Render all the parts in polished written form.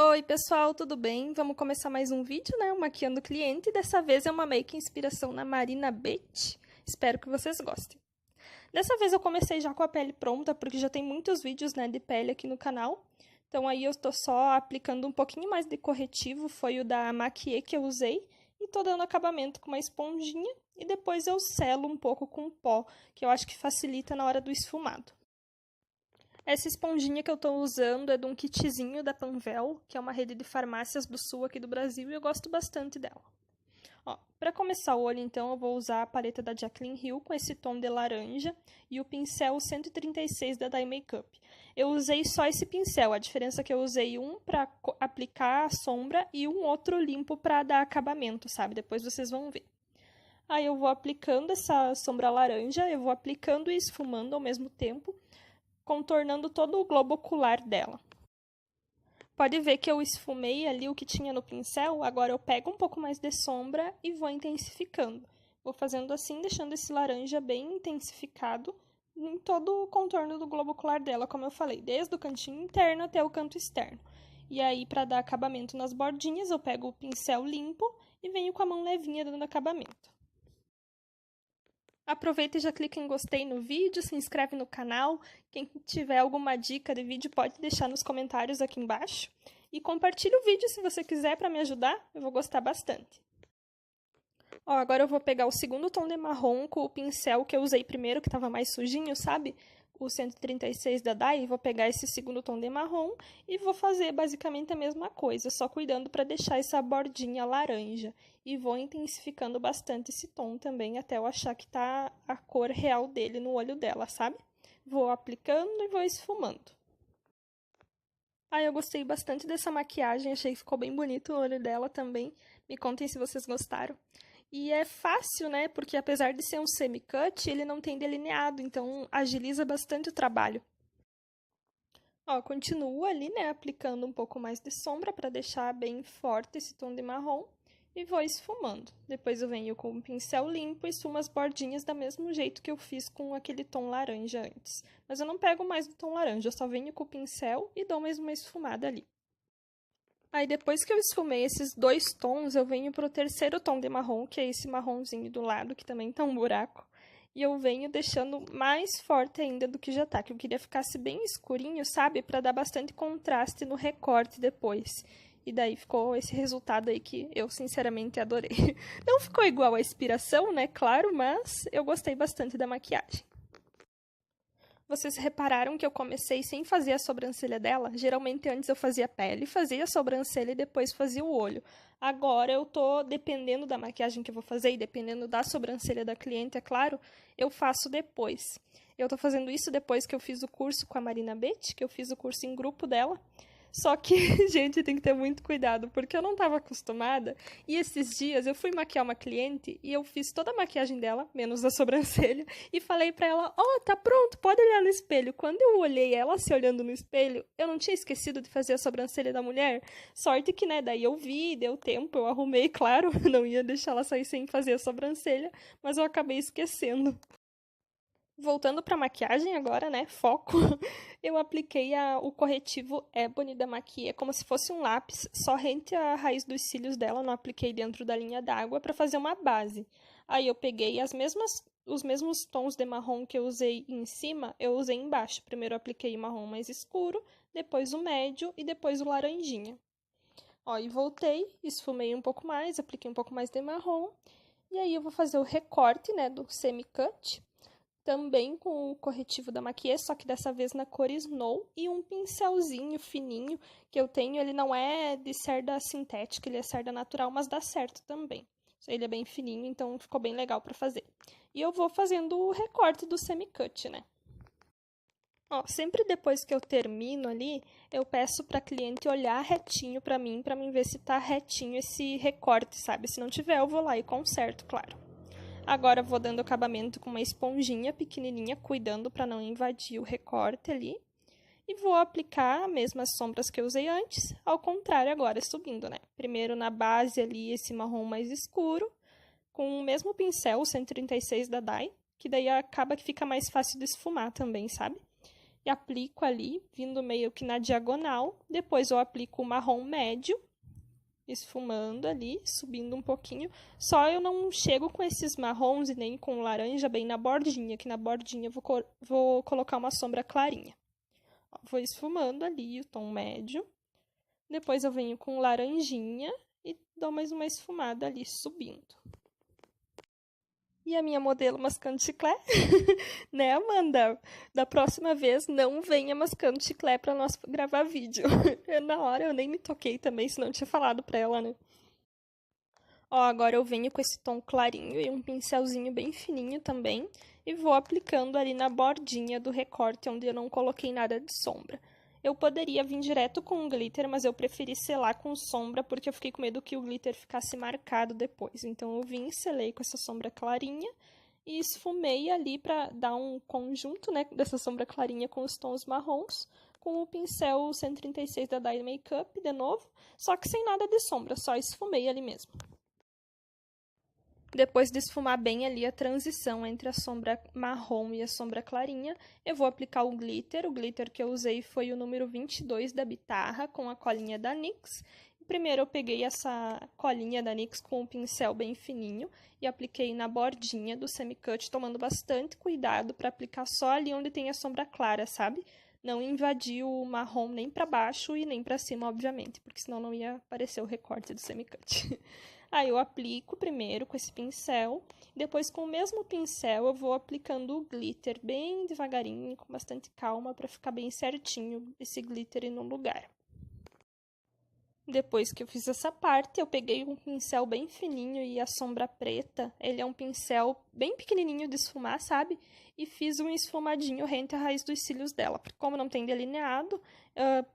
Oi pessoal, tudo bem? Vamos começar mais um vídeo, né? O Maquiando Cliente. Dessa vez é uma make inspiração na Marina Beach. Espero que vocês gostem. Dessa vez eu comecei já com a pele pronta, porque já tem muitos vídeos, né, de pele aqui no canal. Então aí eu estou só aplicando um pouquinho mais de corretivo, foi o da Maquiê que eu usei. E tô dando acabamento com uma esponjinha e depois eu selo um pouco com pó, que eu acho que facilita na hora do esfumado. Essa esponjinha que eu tô usando é de um kitzinho da Panvel, que é uma rede de farmácias do sul aqui do Brasil, e eu gosto bastante dela. Ó, para começar o olho, então, eu vou usar a paleta da Jaclyn Hill com esse tom de laranja e o pincel 136 da Dye Makeup. Eu usei só esse pincel, a diferença é que eu usei um para aplicar a sombra e um outro limpo para dar acabamento, sabe? Depois vocês vão ver. Aí eu vou aplicando essa sombra laranja, eu vou aplicando e esfumando ao mesmo tempo, contornando todo o globo ocular dela. Pode ver que eu esfumei ali o que tinha no pincel, agora eu pego um pouco mais de sombra e vou intensificando. Vou fazendo assim, deixando esse laranja bem intensificado em todo o contorno do globo ocular dela, como eu falei, desde o cantinho interno até o canto externo. E aí, para dar acabamento nas bordinhas, eu pego o pincel limpo e venho com a mão levinha dando acabamento. Aproveita e já clica em gostei no vídeo, se inscreve no canal. Quem tiver alguma dica de vídeo pode deixar nos comentários aqui embaixo. E compartilha o vídeo se você quiser para me ajudar, eu vou gostar bastante. Ó, agora eu vou pegar o segundo tom de marrom com o pincel que eu usei primeiro, que estava mais sujinho, sabe? O 136 da Dye, vou pegar esse segundo tom de marrom e vou fazer basicamente a mesma coisa, só cuidando para deixar essa bordinha laranja. E vou intensificando bastante esse tom também, até eu achar que tá a cor real dele no olho dela, sabe? Vou aplicando e vou esfumando. Ah, eu gostei bastante dessa maquiagem, achei que ficou bem bonito o olho dela também. Me contem se vocês gostaram. E é fácil, né? Porque apesar de ser um semi-cut, ele não tem delineado, então agiliza bastante o trabalho. Ó, continuo ali, né, aplicando um pouco mais de sombra para deixar bem forte esse tom de marrom e vou esfumando. Depois eu venho com um pincel limpo e esfumo as bordinhas do mesmo jeito que eu fiz com aquele tom laranja antes. Mas eu não pego mais do tom laranja, eu só venho com o pincel e dou mais uma esfumada ali. Aí, depois que eu esfumei esses dois tons, eu venho pro terceiro tom de marrom, que é esse marronzinho do lado, que também tá um buraco. E eu venho deixando mais forte ainda do que já tá, que eu queria ficasse bem escurinho, sabe? Pra dar bastante contraste no recorte depois. E daí ficou esse resultado aí que eu, sinceramente, adorei. Não ficou igual à inspiração, né? Claro, mas eu gostei bastante da maquiagem. Vocês repararam que eu comecei sem fazer a sobrancelha dela? Geralmente antes eu fazia a pele, fazia a sobrancelha e depois fazia o olho. Agora eu tô, dependendo da maquiagem que eu vou fazer e dependendo da sobrancelha da cliente, é claro, eu faço depois. Eu tô fazendo isso depois que eu fiz o curso com a Marina Beach, que eu fiz o curso em grupo dela. Só que, gente, tem que ter muito cuidado, porque eu não estava acostumada. E esses dias eu fui maquiar uma cliente e eu fiz toda a maquiagem dela, menos a sobrancelha, e falei pra ela: "Ó, tá pronto, pode olhar no espelho". Quando eu olhei ela se olhando no espelho, eu não tinha esquecido de fazer a sobrancelha da mulher. Sorte que, né, daí eu vi, deu tempo, eu arrumei, claro, não ia deixar ela sair sem fazer a sobrancelha, mas eu acabei esquecendo. Voltando para maquiagem agora, né? Foco. Eu apliquei o corretivo Ebony da Maquia, como se fosse um lápis, só rente à raiz dos cílios dela, não apliquei dentro da linha d'água para fazer uma base. Aí eu peguei os mesmos tons de marrom que eu usei em cima, eu usei embaixo. Primeiro eu apliquei o marrom mais escuro, depois o médio e depois o laranjinha. Ó, e voltei, esfumei um pouco mais, apliquei um pouco mais de marrom. E aí eu vou fazer o recorte, né, do semi-cut. Também com o corretivo da Maquia, só que dessa vez na cor Snow. E um pincelzinho fininho que eu tenho, ele não é de cerda sintética, ele é cerda natural, mas dá certo também. Ele é bem fininho, então ficou bem legal pra fazer. E eu vou fazendo o recorte do semi-cut, né? Ó, sempre depois que eu termino ali, eu peço pra cliente olhar retinho pra mim ver se tá retinho esse recorte, sabe? Se não tiver, eu vou lá e conserto, claro. Agora, eu vou dando acabamento com uma esponjinha pequenininha, cuidando para não invadir o recorte ali. E vou aplicar as mesmas sombras que eu usei antes, ao contrário agora, subindo, né? Primeiro na base ali, esse marrom mais escuro, com o mesmo pincel, o 136 da Dye, que daí acaba que fica mais fácil de esfumar também, sabe? e aplico ali, vindo meio que na diagonal. Depois eu aplico o marrom médio, esfumando ali, subindo um pouquinho. Só eu não chego com esses marrons e nem com laranja bem na bordinha, que na bordinha eu vou colocar uma sombra clarinha. Ó, vou esfumando ali o tom médio. Depois eu venho com laranjinha e dou mais uma esfumada ali, subindo. E a minha modelo mascando chiclete, né, Amanda? Da próxima vez, não venha mascando chiclete para nós gravar vídeo. Na hora eu nem me toquei também, senão eu tinha falado pra ela, né? Ó, agora eu venho com esse tom clarinho e um pincelzinho bem fininho também. E vou aplicando ali na bordinha do recorte, onde eu não coloquei nada de sombra. Eu poderia vir direto com o glitter, mas eu preferi selar com sombra, porque eu fiquei com medo que o glitter ficasse marcado depois. Então, eu vim e selei com essa sombra clarinha e esfumei ali para dar um conjunto, né, dessa sombra clarinha com os tons marrons, com o pincel 136 da Dye Makeup, de novo, só que sem nada de sombra, só esfumei ali mesmo. Depois de esfumar bem ali a transição entre a sombra marrom e a sombra clarinha, eu vou aplicar o glitter. O glitter que eu usei foi o número 22 da Bitarra, com a colinha da NYX. Primeiro eu peguei essa colinha da NYX com um pincel bem fininho e apliquei na bordinha do semi-cut, tomando bastante cuidado para aplicar só ali onde tem a sombra clara, sabe? Não invadir o marrom nem para baixo e nem para cima, obviamente, porque senão não ia aparecer o recorte do semi-cut. Aí eu aplico primeiro com esse pincel, depois com o mesmo pincel eu vou aplicando o glitter bem devagarinho, com bastante calma, para ficar bem certinho esse glitter no lugar. Depois que eu fiz essa parte, eu peguei um pincel bem fininho e a sombra preta. Ele é um pincel bem pequenininho de esfumar, sabe? E fiz um esfumadinho rente à raiz dos cílios dela. Porque como não tem delineado,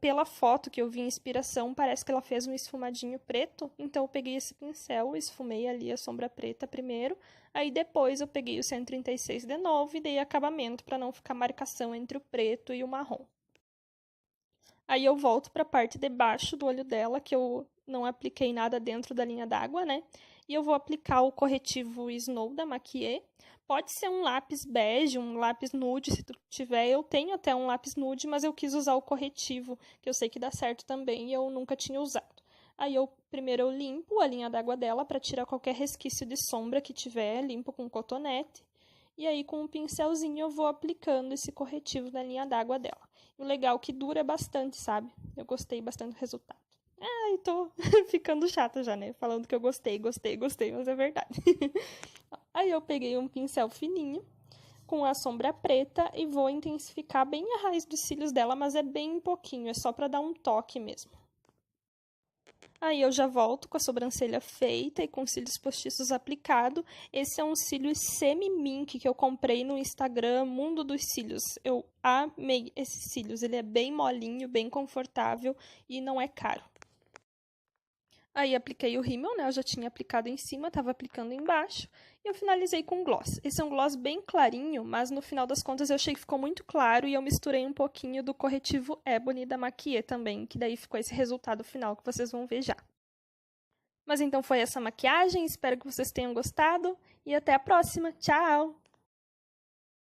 pela foto que eu vi em inspiração, parece que ela fez um esfumadinho preto. Então, eu peguei esse pincel, esfumei ali a sombra preta primeiro. Aí, depois, eu peguei o 136 de novo e dei acabamento para não ficar marcação entre o preto e o marrom. Aí eu volto para a parte de baixo do olho dela, que eu não apliquei nada dentro da linha d'água, né? E eu vou aplicar o corretivo Snow da Maquiê. Pode ser um lápis bege, um lápis nude, se tu tiver. Eu tenho até um lápis nude, mas eu quis usar o corretivo, que eu sei que dá certo também e eu nunca tinha usado. Aí primeiro eu limpo a linha d'água dela para tirar qualquer resquício de sombra que tiver, limpo com cotonete. E aí com um pincelzinho eu vou aplicando esse corretivo na linha d'água dela. O legal é que dura bastante, sabe? Eu gostei bastante do resultado. Ai, tô ficando chata já, né? Falando que eu gostei, mas é verdade. Aí eu peguei um pincel fininho com a sombra preta e vou intensificar bem a raiz dos cílios dela, mas é bem pouquinho, é só pra dar um toque mesmo. Aí eu já volto com a sobrancelha feita e com os cílios postiços aplicado. Esse é um cílio semi-mink que eu comprei no Instagram Mundo dos Cílios. Eu amei esses cílios, ele é bem molinho, bem confortável e não é caro. Aí apliquei o rímel, né? Eu já tinha aplicado em cima, tava aplicando embaixo. E eu finalizei com gloss. Esse é um gloss bem clarinho, mas no final das contas eu achei que ficou muito claro e eu misturei um pouquinho do corretivo Ebony da Maquiê também, que daí ficou esse resultado final que vocês vão ver já. Mas então foi essa maquiagem, espero que vocês tenham gostado e até a próxima. Tchau!